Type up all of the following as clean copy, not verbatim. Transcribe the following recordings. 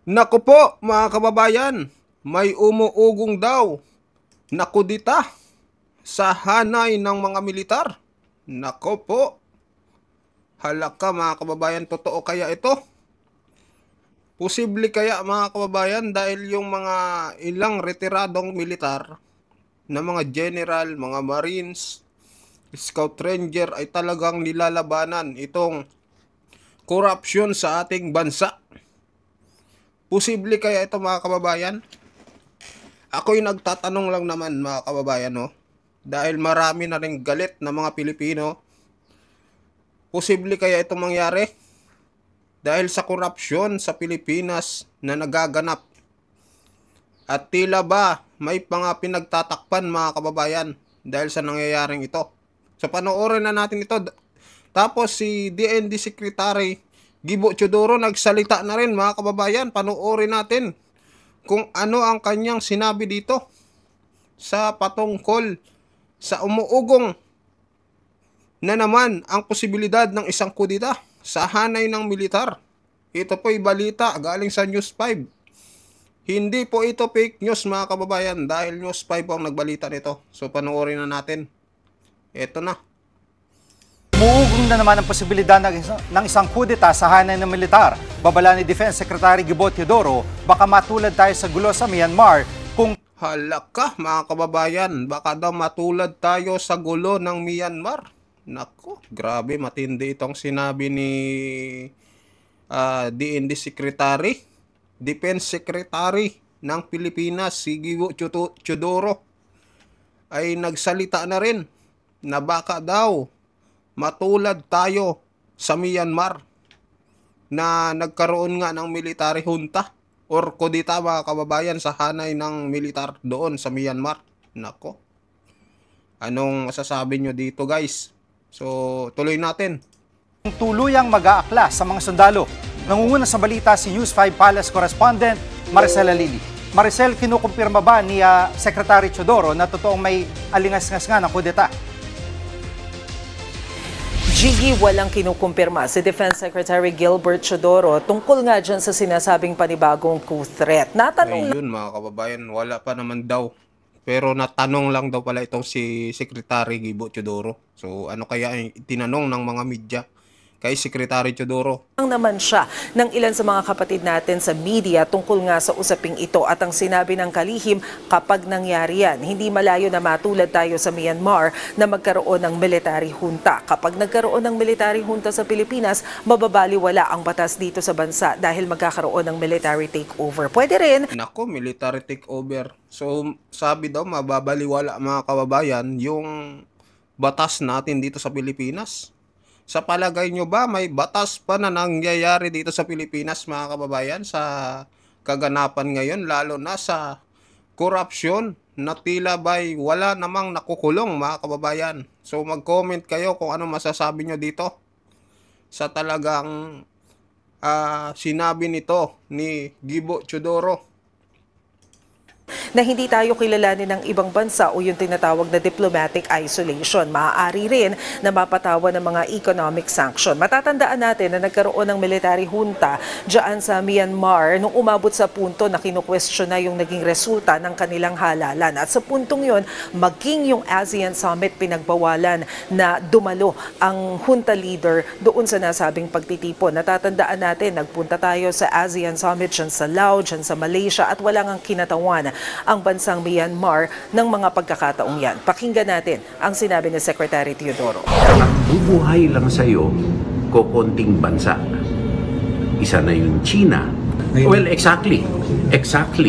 Naku po mga kababayan, may umuugong daw na kudita sa hanay ng mga militar. Naku po, halaka mga kababayan, totoo kaya ito? Posible kaya mga kababayan dahil yung mga ilang retiradong militar na mga general, mga marines, scout ranger ay talagang nilalabanan itong korupsyon sa ating bansa. Posible kaya ito mga kababayan? Ako'y nagtatanong lang naman mga kababayan, no? Dahil marami na rin galit na mga Pilipino. Posible kaya ito mangyari? Dahil sa korupsyon sa Pilipinas na nagaganap. At tila ba may mga pinagtatakpan mga kababayan dahil sa nangyayaring ito. So panoorin na natin ito. Tapos si DND Secretary Gibo Teodoro nagsalita na rin mga kababayan. Panoorin natin kung ano ang kanyang sinabi dito sa patungkol sa umuugong na naman ang posibilidad ng isang kudita sa hanay ng militar. Ito po'y balita galing sa News 5. Hindi po ito fake news mga kababayan dahil News 5 po ang nagbalita nito. So panoorin na natin. Ito na. Umuugong na naman ang posibilidad ng isang kudeta sa hanay ng militar. Babala ni Defense Secretary Gibo Teodoro, baka matulad tayo sa gulo sa Myanmar kung... Halaka mga kababayan, baka daw matulad tayo sa gulo ng Myanmar. Nako, grabe matindi itong sinabi ni DND Secretary, Defense Secretary ng Pilipinas, si Gibo Teodoro, ay nagsalita na rin na baka daw matulad tayo sa Myanmar na nagkaroon nga ng military junta or kudita mga kababayan sa hanay ng militar doon sa Myanmar. Nako, anong masasabi nyo dito guys? So tuloy natin. Tuluyang mag-aakla sa mga sundalo. Nangunguna sa balita si News 5 Palace Correspondent Maricel Alili. Maricel, kinukumpirma ba ni Secretary Teodoro na totoong may alingas-ngas nga ng kudeta? Gigi, walang kinukumpirma si Defense Secretary Gilbert Teodoro tungkol nga dyan sa sinasabing panibagong coup threat. Natanong ayun mga kababayan, wala pa naman daw. Pero natanong lang daw pala itong si Secretary Gibo Teodoro. So ano kaya ang tinanong ng mga media kay Secretary Teodoro? naman siya ng ilan sa mga kapatid natin sa media tungkol nga sa usaping ito at ang sinabi ng kalihim, kapag nangyari yan, hindi malayo na matulad tayo sa Myanmar na magkaroon ng military junta. Kapag nagkaroon ng military junta sa Pilipinas, mababaliwala ang batas dito sa bansa dahil magkakaroon ng military takeover. Pwede rin. Nako, military takeover. So sabi daw mababaliwala mga kababayan yung batas natin dito sa Pilipinas. Sa palagay nyo ba may batas pa na nangyayari dito sa Pilipinas mga kababayan sa kaganapan ngayon, lalo na sa korupsyon na tila ba'y wala namang nakukulong mga kababayan? So mag-comment kayo kung ano masasabi nyo dito sa talagang sinabi nito ni Gibo Teodoro na hindi tayo kilalanin ng ibang bansa o yung tinatawag na diplomatic isolation. Maaari rin na mapatawan ng mga economic sanction. Matatandaan natin na nagkaroon ng military junta dyan sa Myanmar nung umabot sa punto na kinu-question na yung naging resulta ng kanilang halalan. At sa puntong yun, maging yung ASEAN Summit pinagbawalan na dumalo ang junta leader doon sa nasabing pagtitipon. Natatandaan natin, nagpunta tayo sa ASEAN Summit dyan sa Laos, dyan sa Malaysia at wala ngang kinatawan ang bansang Myanmar ng mga pagkakataong yan. Pakinggan natin ang sinabi ni Secretary Teodoro. Bubuhay lang sa'yo kokonting bansa. Isa na yung China. Well, exactly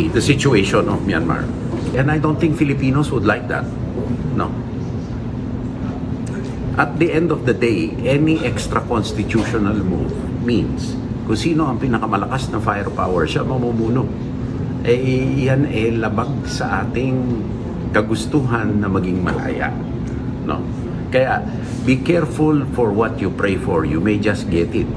the situation of Myanmar. And I don't think Filipinos would like that. No. At the end of the day, any extra-constitutional move means kung sino ang pinakamalakas na firepower, siya mamumuno. Yan labag sa ating kagustuhan na maging malaya, no? Kaya be careful for what you pray for, you may just get it.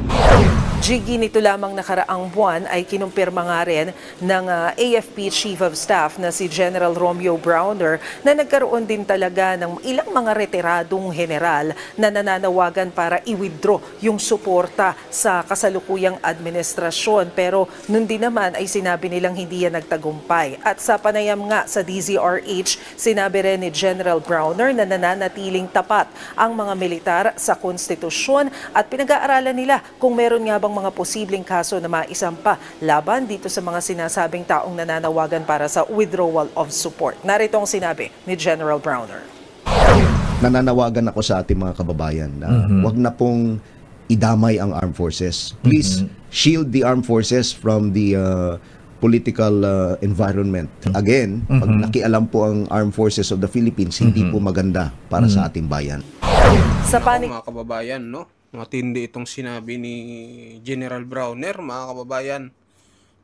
Jiggy, nito lamang nakaraang buwan ay kinumpirma nga rin ng AFP Chief of Staff na si General Romeo Browner na nagkaroon din talaga ng ilang mga retiradong general na nananawagan para i-withdraw yung suporta sa kasalukuyang administrasyon. Pero nun din naman ay sinabi nilang hindi yan nagtagumpay. At sa panayam nga sa DZRH, sinabi rin ni General Browner na nananatiling tapat ang mga militar sa konstitusyon at pinag-aaralan nila kung meron nga bang mga posibleng kaso na maisampa laban dito sa mga sinasabing taong nananawagan para sa withdrawal of support. Narito ang sinabi ni General Browner. Nananawagan ako sa ating mga kababayan na wag na pong idamay ang armed forces. Please shield the armed forces from the political environment. Again, pag nakialam po ang armed forces of the Philippines, hindi po maganda para sa ating bayan. Sa panig Mga kababayan, no? Matindi itong sinabi ni General Browner, mga kababayan.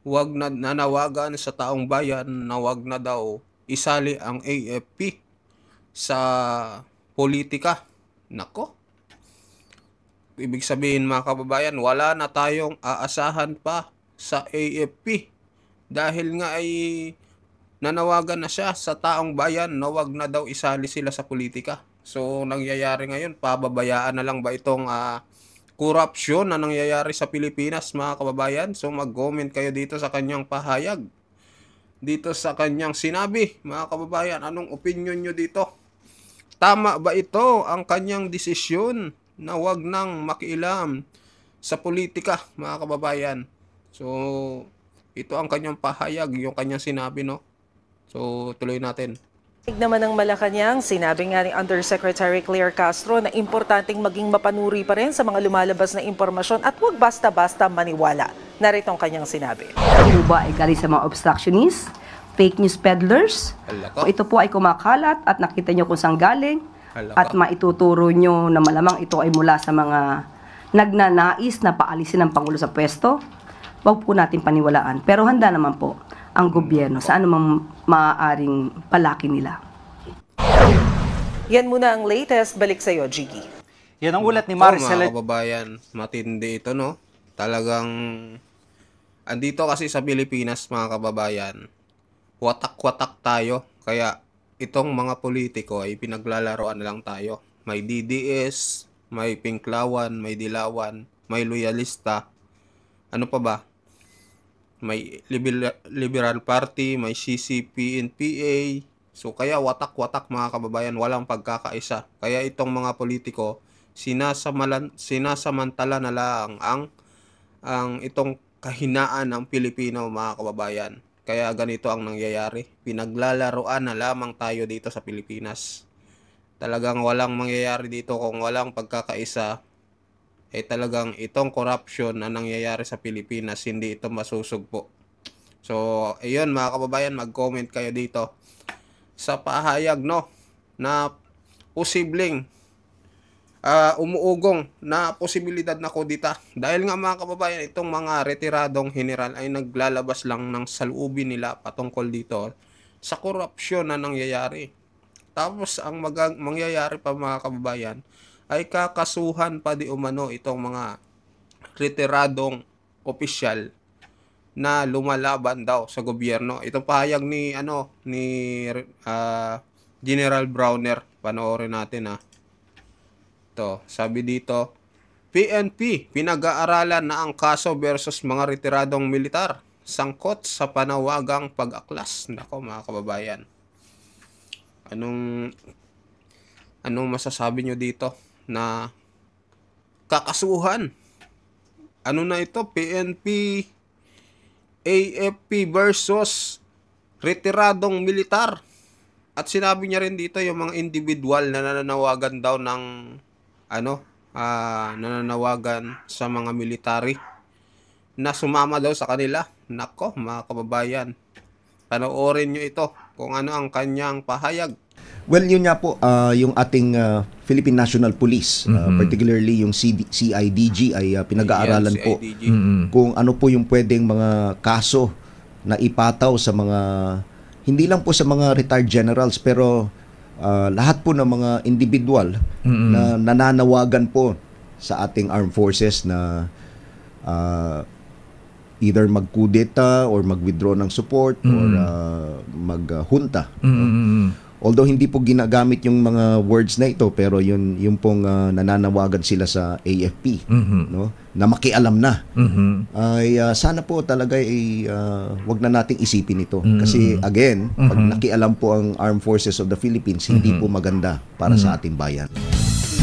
Huwag na nanawagan sa taong bayan na huwag na daw isali ang AFP sa politika. Nako. Ibig sabihin, mga kababayan, wala na tayong aasahan pa sa AFP. Dahil nga ay nanawagan na siya sa taong bayan na huwag na daw isali sila sa politika. So, nangyayari ngayon, pababayaan na lang ba itong korupsyon na nangyayari sa Pilipinas, mga kababayan? So, mag-comment kayo dito sa kanyang pahayag. Dito sa kanyang sinabi, mga kababayan, anong opinion nyo dito? Tama ba ito ang kanyang desisyon na huwag nang makialam sa politika, mga kababayan? So, ito ang kanyang pahayag, yung kanyang sinabi, no? So, tuloy natin. naman ng Malacanang, sinabi nga ni Undersecretary Claire Castro na importanteng maging mapanuri pa rin sa mga lumalabas na impormasyon at huwag basta-basta maniwala. Narito ang kanyang sinabi. Ito ba ay galing sa mga obstructionists, fake news peddlers? Kung ito po ay kumakalat at nakita nyo kung saan galing at maituturo nyo na malamang ito ay mula sa mga nagnanais na paalisin ng Pangulo sa pwesto, huwag po natin paniwalaan. Pero handa naman po ang gobyerno sa anumang maaaring palaki nila. Yan muna ang latest. Balik sa iyo, Jiggy. Yan ang ulat ni Maricel. Mga kababayan, matindi ito, no? Talagang, andito kasi sa Pilipinas, mga kababayan, watak-watak tayo. Kaya, itong mga politiko ay pinaglalaroan na lang tayo. May DDS, may Pinklawan, may Dilawan, may Loyalista. Ano pa ba? May Liberal Party, may CCP, NPA. So kaya watak-watak, mga kababayan, walang pagkakaisa. Kaya itong mga politiko, sinasamantala na lang ang itong kahinaan ng Pilipino, mga kababayan. Kaya ganito ang nangyayari. Pinaglalaroan na lamang tayo dito sa Pilipinas. Talagang walang mangyayari dito kung walang pagkakaisa. Talagang itong corruption na nangyayari sa Pilipinas, hindi ito masusugpo. So, ayun, mga kababayan, mag-comment kayo dito sa pahayag, no, na posibleng umuugong na posibilidad na kudita. Dahil nga, mga kababayan, itong mga retiradong general ay naglalabas lang ng saloobin nila patungkol dito sa korupsyon na nangyayari. Tapos, ang mangyayari pa, mga kababayan, ay kakasuhan pa di umano itong mga retiradong opisyal na lumalaban daw sa gobyerno. Itong pahayag ni General Browner, panoorin natin Ito, sabi dito, PNP pinag-aaralan na ang kaso versus mga retiradong militar sangkot sa panawagang pag-aklas. Nako, mga kababayan. Anong masasabi nyo dito na kakasuhan? Ano na ito? PNP, AFP versus retiradong militar. At sinabi niya rin dito yung mga individual na nananawagan daw ng nananawagan sa mga military na sumama daw sa kanila. Nako, mga kababayan, panoorin nyo ito kung ano ang kanyang pahayag. Well, yun nga po, yung ating Philippine National Police, particularly yung CIDG ay pinag-aaralan po kung ano po yung pwedeng mga kaso na ipataw sa mga, hindi lang po sa mga retired generals, pero lahat po ng mga individual na nananawagan po sa ating armed forces na either magkudeta or mag-withdraw ng support or maghunta. Although hindi po ginagamit yung mga words na ito, pero yung pong nananawagan sila sa AFP, no, na makialam na, ay sana po talaga ay wag na nating isipin ito. Kasi again, pag nakialam po ang Armed Forces of the Philippines, hindi po maganda para sa ating bayan.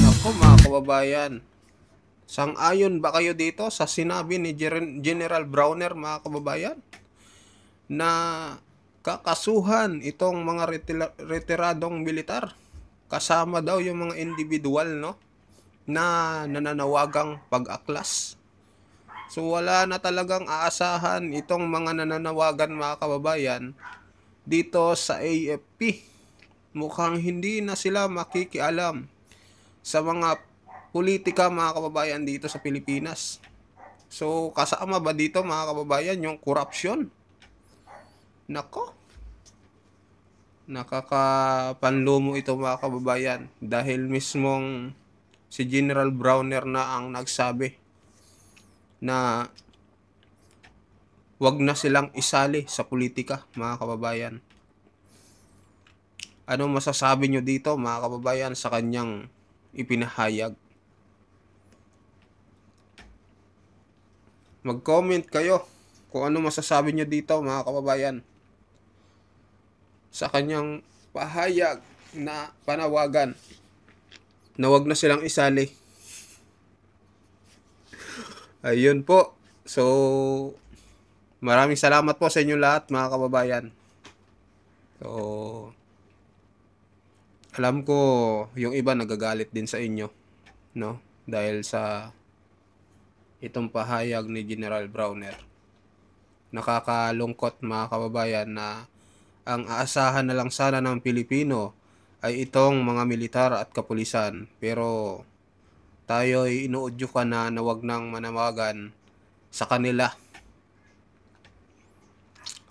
Nako mga kababayan, sang-ayon ba kayo dito sa sinabi ni General Browner mga kababayan na kakasuhan itong mga retiradong militar, kasama daw yung mga individual, no, na nananawagang pag-aklas? So wala na talagang aasahan itong mga nananawagan mga kababayan dito sa AFP. Mukhang hindi na sila makikialam sa mga politika mga kababayan dito sa Pilipinas. So kasama ba dito mga kababayan yung corruption? Nako, nakakapanlumo ito mga kababayan, dahil mismong si General Browner na ang nagsabi na wag na silang isali sa politika mga kababayan. Ano masasabi nyo dito mga kababayan sa kanyang ipinahayag? Mag-comment kayo kung ano masasabi nyo dito mga kababayan sa kanyang pahayag na panawagan na wag na silang isali. Ayun po. So, maraming salamat po sa inyo lahat mga kababayan. So, alam ko yung iba nagagalit din sa inyo, no? Dahil sa itong pahayag ni General Browner. Nakakalungkot mga kababayan na ang aasahan na lang sana ng Pilipino ay itong mga militar at kapulisan. Pero tayo ay inuudyukan na wag nang manawagan sa kanila.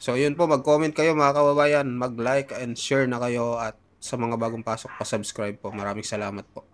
So yun po, mag-comment kayo mga kababayan, mag-like and share na kayo, at sa mga bagong pasok pa-subscribe po. Maraming salamat po.